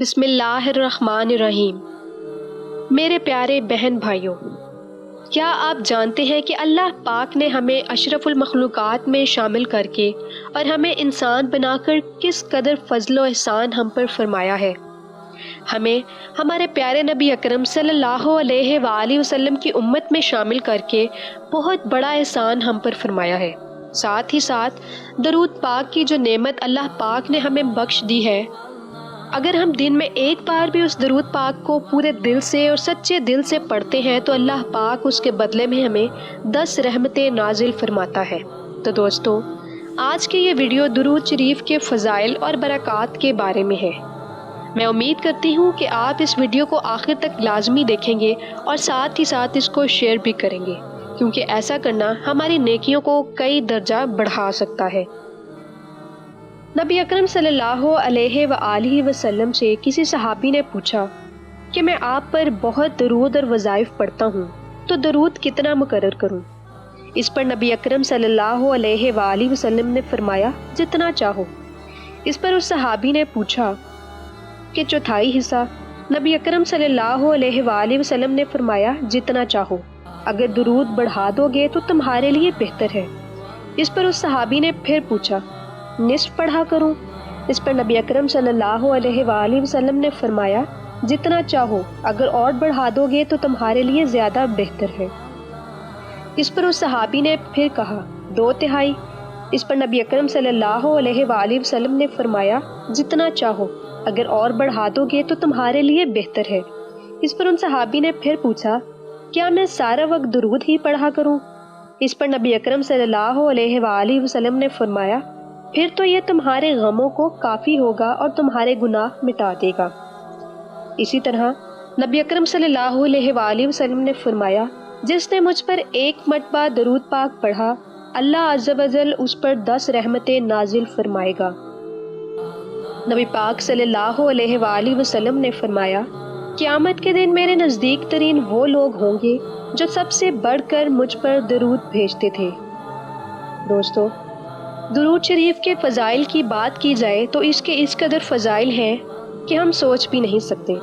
بسم اللہ الرحمن الرحیم۔ میرے پیارے بہن بھائیوں، کیا آپ جانتے ہیں کہ اللہ پاک نے ہمیں اشرف المخلوقات میں شامل کر کے اور ہمیں انسان بنا کر کس قدر فضل و احسان ہم پر فرمایا ہے؟ ہمیں ہمارے پیارے نبی اکرم صلی اللہ علیہ وآلہ وسلم کی امت میں شامل کر کے بہت بڑا احسان ہم پر فرمایا ہے۔ ساتھ ہی ساتھ درود پاک کی جو نعمت اللہ پاک نے ہمیں بخش دی ہے، اگر ہم دن میں ایک بار بھی اس درود پاک کو پورے دل سے اور سچے دل سے پڑھتے ہیں تو اللہ پاک اس کے بدلے میں ہمیں 10 رحمتیں نازل فرماتا ہے۔ تو دوستو، آج کی یہ ویڈیو درود شریف کے فضائل اور برکات کے بارے میں ہے۔ میں امید کرتی ہوں کہ آپ اس ویڈیو کو آخر تک لازمی دیکھیں گے اور ساتھ ہی ساتھ اس کو شیئر بھی کریں گے، کیونکہ ایسا کرنا ہماری نیکیوں کو کئی درجہ بڑھا سکتا ہے۔ نبی اکرم صلی اللہ علیہ وآلہ وسلم سے کسی صحابی نے پوچھا کہ میں آپ پر بہت درود اور وظائف پڑھتا ہوں، تو درود کتنا مقرر کروں؟ اس پر نبی اکرم صلی اللہ علیہ وآلہ وسلم نے فرمایا، جتنا چاہو۔ اس پر اس صحابی نے پوچھا کہ چوتھائی حصہ؟ نبی اکرم صلی اللہ علیہ وآلہ وسلم نے فرمایا، جتنا چاہو، اگر درود بڑھا دو گے تو تمہارے لیے بہتر ہے۔ اس پر اس صحابی نے پھر پوچھا، نصف پڑھا کروں؟ اس پر نبی اکرم صلی اللہ علیہ وآلہ وسلم نے فرمایا، جتنا چاہو، اگر اور بڑھا دو گے تو تمہارے لیے زیادہ بہتر ہے۔ اس پر اس صحابی نے پھر کہا، 2/3۔ اس پر نبی اکرم صلی اللہ علیہ وآلہ وسلم نے فرمایا، جتنا چاہو، اگر اور بڑھا دو گے تو تمہارے لیے بہتر ہے۔ اس پر ان صحابی نے پھر پوچھا، کیا میں سارا وقت درود ہی پڑھا کروں؟ اس پر نبی اکرم صلی اللہ علیہ وآلہ وسلم نے فرمایا، پھر تو یہ تمہارے غموں کو کافی ہوگا اور تمہارے گناہ مٹا دے گا۔ اسی طرح نبی اکرم صلی اللہ علیہ وآلہ وسلم نے فرمایا، جس نے مجھ پر ایک مرتبہ درود پاک پڑھا، اللہ عز و جل اس پر 10 رحمتیں نازل فرمائے گا۔ نبی پاک صلی اللہ علیہ وآلہ وسلم نے فرمایا، قیامت کے دن میرے نزدیک ترین وہ لوگ ہوں گے جو سب سے بڑھ کر مجھ پر درود بھیجتے تھے۔ دوستو، درود شریف کے فضائل کی بات کی جائے تو اس کے اس قدر فضائل ہیں کہ ہم سوچ بھی نہیں سکتے۔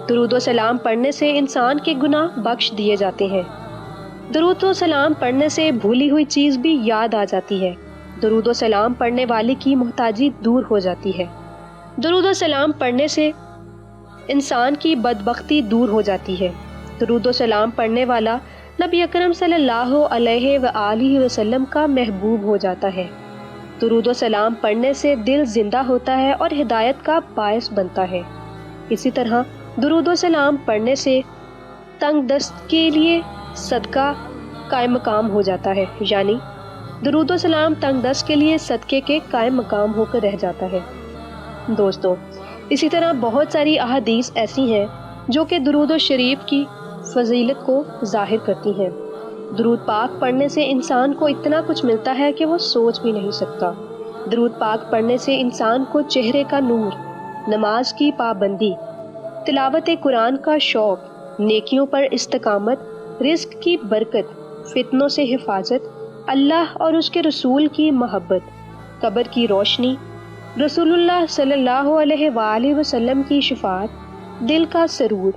درود و سلام پڑھنے سے انسان کے گناہ بخش دیے جاتے ہیں۔ درود و سلام پڑھنے سے بھولی ہوئی چیز بھی یاد آ جاتی ہے۔ درود و سلام پڑھنے والے کی محتاجی دور ہو جاتی ہے۔ درود و سلام پڑھنے سے انسان کی بدبختی دور ہو جاتی ہے۔ درود و سلام پڑھنے والا نبی اکرم صلی اللہ علیہ وآلہ وسلم کا محبوب ہو جاتا ہے۔ درود و سلام پڑھنے سے دل زندہ ہوتا ہے اور ہدایت کا باعث بنتا ہے۔ اسی طرح درود و سلام پڑھنے سے تنگ دست کے لیے صدقہ قائم مقام ہو جاتا ہے، یعنی درود و سلام تنگ دست کے لیے صدقے کے قائم مقام ہو کر رہ جاتا ہے۔ دوستو، اسی طرح بہت ساری احادیث ایسی ہیں جو کہ درود و شریف کی فضیلت کو ظاہر کرتی ہیں۔ درود پاک پڑھنے سے انسان کو اتنا کچھ ملتا ہے کہ وہ سوچ بھی نہیں سکتا۔ درود پاک پڑھنے سے انسان کو چہرے کا نور، نماز کی پابندی، تلاوت قرآن کا شوق، نیکیوں پر استقامت، رزق کی برکت، فتنوں سے حفاظت، اللہ اور اس کے رسول کی محبت، قبر کی روشنی، رسول اللہ صلی اللہ علیہ وآلہ وسلم کی شفاعت، دل کا سرور،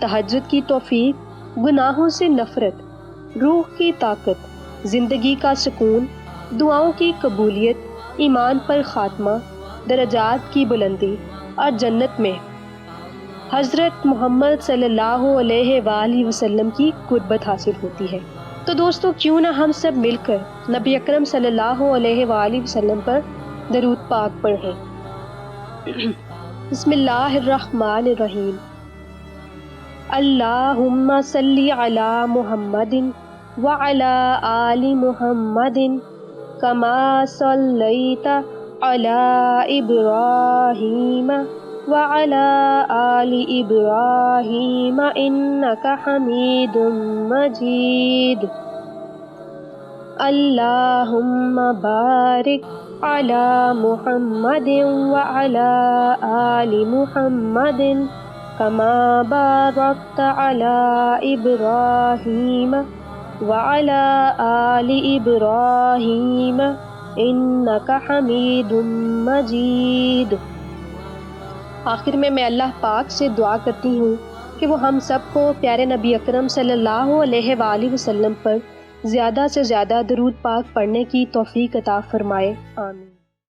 تہجد کی توفیق، گناہوں سے نفرت، روح کی طاقت، زندگی کا سکون، دعاؤں کی قبولیت، ایمان پر خاتمہ، درجات کی بلندی اور جنت میں حضرت محمد صلی اللہ علیہ وآلہ وسلم کی قربت حاصل ہوتی ہے۔ تو دوستو، کیوں نہ ہم سب مل کر نبی اکرم صلی اللہ علیہ وآلہ وسلم پر درود پاک پڑھیں۔ بسم اللہ الرحمن الرحیم۔ اللہم صلی علی محمد وعلی آل محمد کما صلیت علی ابراہیم وعلی آل ابراہیم انک حمید مجید۔ اللہم بارک علی محمد وعلی آل محمد کما بارکت علی ابراہیم وعلی آل ابراہیم انک حمید مجید۔ آخر میں اللہ پاک سے دعا کرتی ہوں کہ وہ ہم سب کو پیارے نبی اکرم صلی اللہ علیہ وآلہ وسلم پر زیادہ سے زیادہ درود پاک پڑھنے کی توفیق عطا فرمائے، آمین۔